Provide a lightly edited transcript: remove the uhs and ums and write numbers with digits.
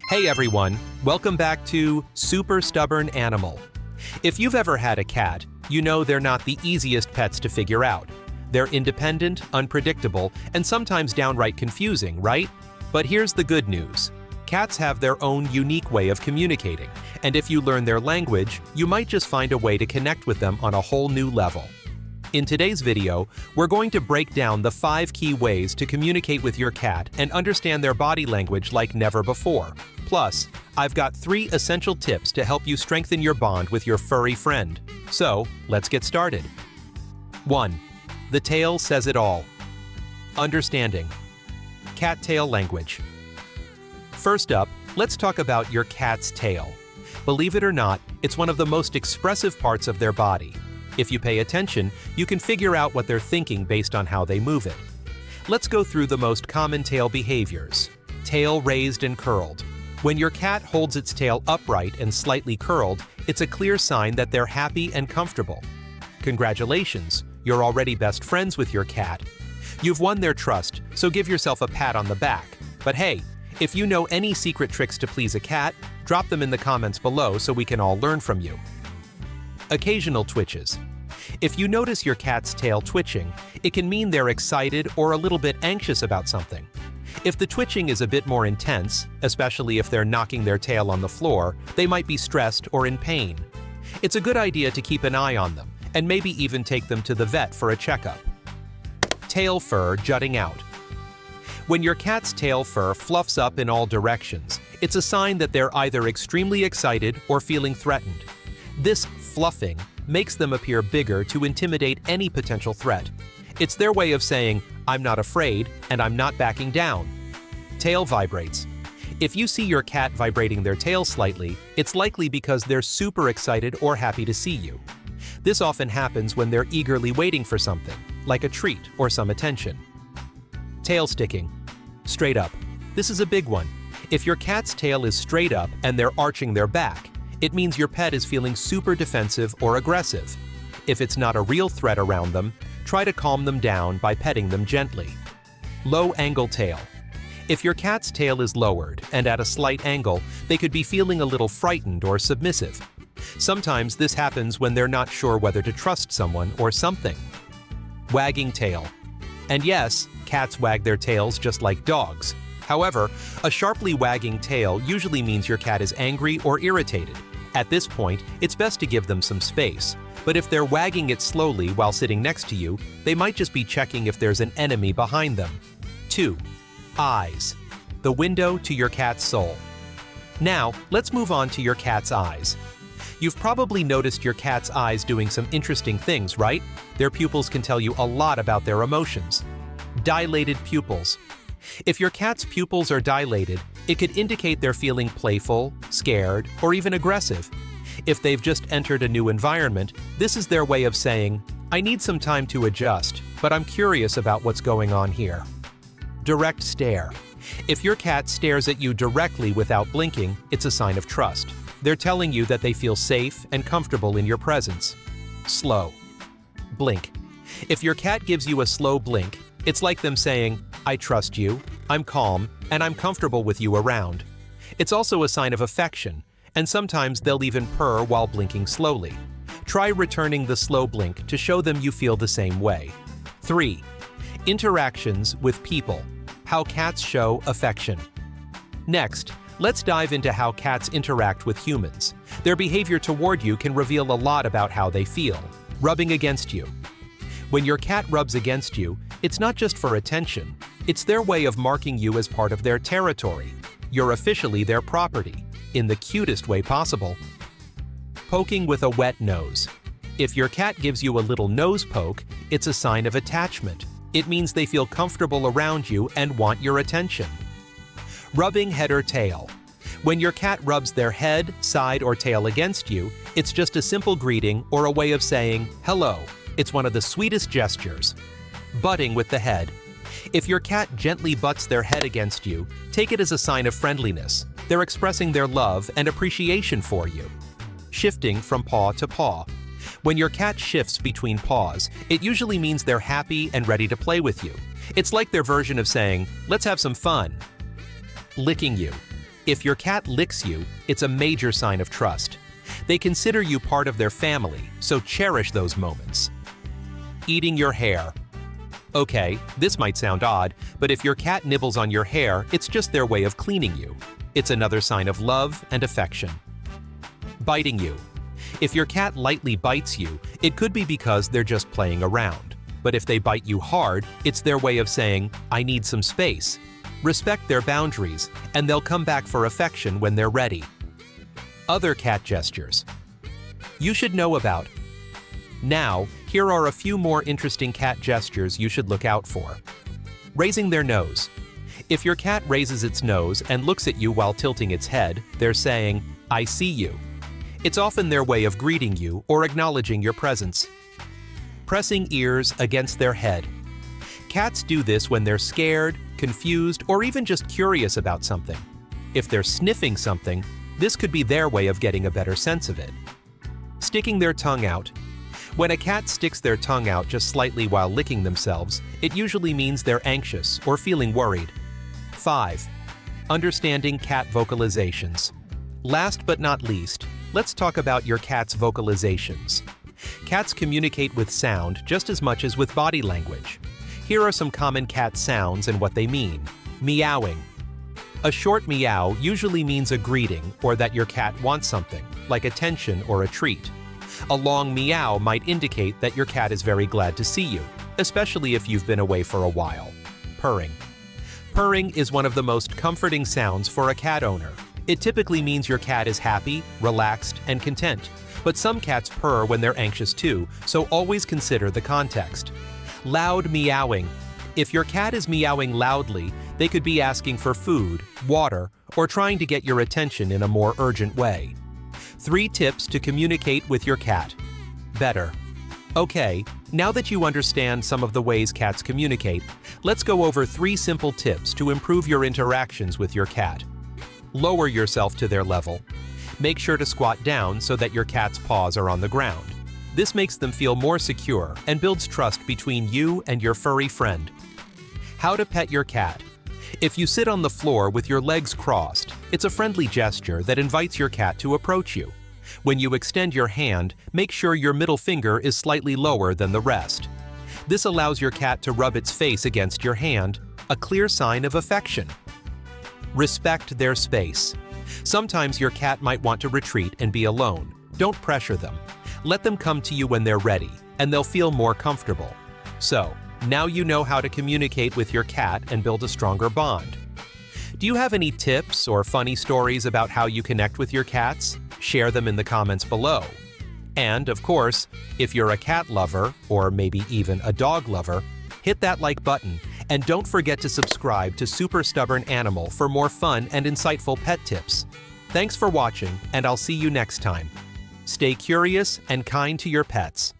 Hey everyone, welcome back to Super Stubborn Animal. If you've ever had a cat, you know they're not the easiest pets to figure out. They're independent, unpredictable, and sometimes downright confusing, right? But here's the good news. Cats have their own unique way of communicating, and if you learn their language, you might just find a way to connect with them on a whole new level. In today's video, we're going to break down the 5 key ways to communicate with your cat and understand their body language like never before. Plus, I've got 3 essential tips to help you strengthen your bond with your furry friend. So, let's get started. 1. The tail says it all. Understanding. Cat tail language. First up, let's talk about your cat's tail. Believe it or not, it's one of the most expressive parts of their body. If you pay attention, you can figure out what they're thinking based on how they move it. Let's go through the most common tail behaviors. Tail raised and curled. When your cat holds its tail upright and slightly curled, it's a clear sign that they're happy and comfortable. Congratulations, you're already best friends with your cat. You've won their trust, so give yourself a pat on the back. But hey, if you know any secret tricks to please a cat, drop them in the comments below so we can all learn from you. Occasional twitches. If you notice your cat's tail twitching, it can mean they're excited or a little bit anxious about something. If the twitching is a bit more intense, especially if they're knocking their tail on the floor, they might be stressed or in pain. It's a good idea to keep an eye on them, and maybe even take them to the vet for a checkup. Tail fur jutting out. When your cat's tail fur fluffs up in all directions, it's a sign that they're either extremely excited or feeling threatened. This fluffing makes them appear bigger to intimidate any potential threat. It's their way of saying, "I'm not afraid and I'm not backing down." Tail vibrates. If you see your cat vibrating their tail slightly, it's likely because they're super excited or happy to see you. This often happens when they're eagerly waiting for something, like a treat or some attention. Tail sticking. Straight up. This is a big one. If your cat's tail is straight up and they're arching their back, it means your pet is feeling super defensive or aggressive. If it's not a real threat around them, try to calm them down by petting them gently. Low angle tail. If your cat's tail is lowered and at a slight angle, they could be feeling a little frightened or submissive. Sometimes this happens when they're not sure whether to trust someone or something. Wagging tail. And yes, cats wag their tails just like dogs. However, a sharply wagging tail usually means your cat is angry or irritated. At this point, it's best to give them some space. But if they're wagging it slowly while sitting next to you, they might just be checking if there's an enemy behind them. 2. Eyes. The window to your cat's soul. Now, let's move on to your cat's eyes. You've probably noticed your cat's eyes doing some interesting things, right? Their pupils can tell you a lot about their emotions. Dilated pupils. If your cat's pupils are dilated, it could indicate they're feeling playful, scared, or even aggressive. If they've just entered a new environment, this is their way of saying, "I need some time to adjust, but I'm curious about what's going on here." Direct stare. If your cat stares at you directly without blinking, it's a sign of trust. They're telling you that they feel safe and comfortable in your presence. Slow. Blink. If your cat gives you a slow blink, it's like them saying, "I trust you, I'm calm, and I'm comfortable with you around." It's also a sign of affection, and sometimes they'll even purr while blinking slowly. Try returning the slow blink to show them you feel the same way. 3. Interactions with people. How cats show affection. Next, let's dive into how cats interact with humans. Their behavior toward you can reveal a lot about how they feel. Rubbing against you. When your cat rubs against you, it's not just for attention. It's their way of marking you as part of their territory. You're officially their property, in the cutest way possible. Poking with a wet nose. If your cat gives you a little nose poke, it's a sign of attachment. It means they feel comfortable around you and want your attention. Rubbing head or tail. When your cat rubs their head, side, or tail against you, it's just a simple greeting or a way of saying, "Hello." It's one of the sweetest gestures. Butting with the head. If your cat gently butts their head against you, take it as a sign of friendliness. They're expressing their love and appreciation for you. Shifting from paw to paw. When your cat shifts between paws, it usually means they're happy and ready to play with you. It's like their version of saying, "Let's have some fun." Licking you. If your cat licks you, it's a major sign of trust. They consider you part of their family, so cherish those moments. Eating your hair. Okay, this might sound odd, but if your cat nibbles on your hair, it's just their way of cleaning you. It's another sign of love and affection. Biting you. If your cat lightly bites you, it could be because they're just playing around. But if they bite you hard, it's their way of saying, "I need some space." Respect their boundaries, and they'll come back for affection when they're ready. Other cat gestures you should know about. Now, here are a few more interesting cat gestures you should look out for. Raising their nose. If your cat raises its nose and looks at you while tilting its head, they're saying, "I see you." It's often their way of greeting you or acknowledging your presence. Pressing ears against their head. Cats do this when they're scared, confused, or even just curious about something. If they're sniffing something, this could be their way of getting a better sense of it. Sticking their tongue out. When a cat sticks their tongue out just slightly while licking themselves, it usually means they're anxious or feeling worried. 5. Understanding cat vocalizations. Last but not least, let's talk about your cat's vocalizations. Cats communicate with sound just as much as with body language. Here are some common cat sounds and what they mean. Meowing. A short meow usually means a greeting or that your cat wants something, like attention or a treat. A long meow might indicate that your cat is very glad to see you, especially if you've been away for a while. Purring. Purring is one of the most comforting sounds for a cat owner. It typically means your cat is happy, relaxed, and content. But some cats purr when they're anxious too, so always consider the context. Loud meowing. If your cat is meowing loudly, they could be asking for food, water, or trying to get your attention in a more urgent way. 3 tips to communicate with your cat. Better. Okay, now that you understand some of the ways cats communicate, let's go over 3 simple tips to improve your interactions with your cat. Lower yourself to their level. Make sure to squat down so that your cat's paws are on the ground. This makes them feel more secure and builds trust between you and your furry friend. How to pet your cat. If you sit on the floor with your legs crossed, it's a friendly gesture that invites your cat to approach you. When you extend your hand, make sure your middle finger is slightly lower than the rest. This allows your cat to rub its face against your hand, a clear sign of affection. Respect their space. Sometimes your cat might want to retreat and be alone. Don't pressure them. Let them come to you when they're ready, and they'll feel more comfortable. So, now you know how to communicate with your cat and build a stronger bond. Do you have any tips or funny stories about how you connect with your cats? Share them in the comments below. And, of course, if you're a cat lover, or maybe even a dog lover, hit that like button, and don't forget to subscribe to Super Stubborn Animal for more fun and insightful pet tips. Thanks for watching, and I'll see you next time. Stay curious and kind to your pets.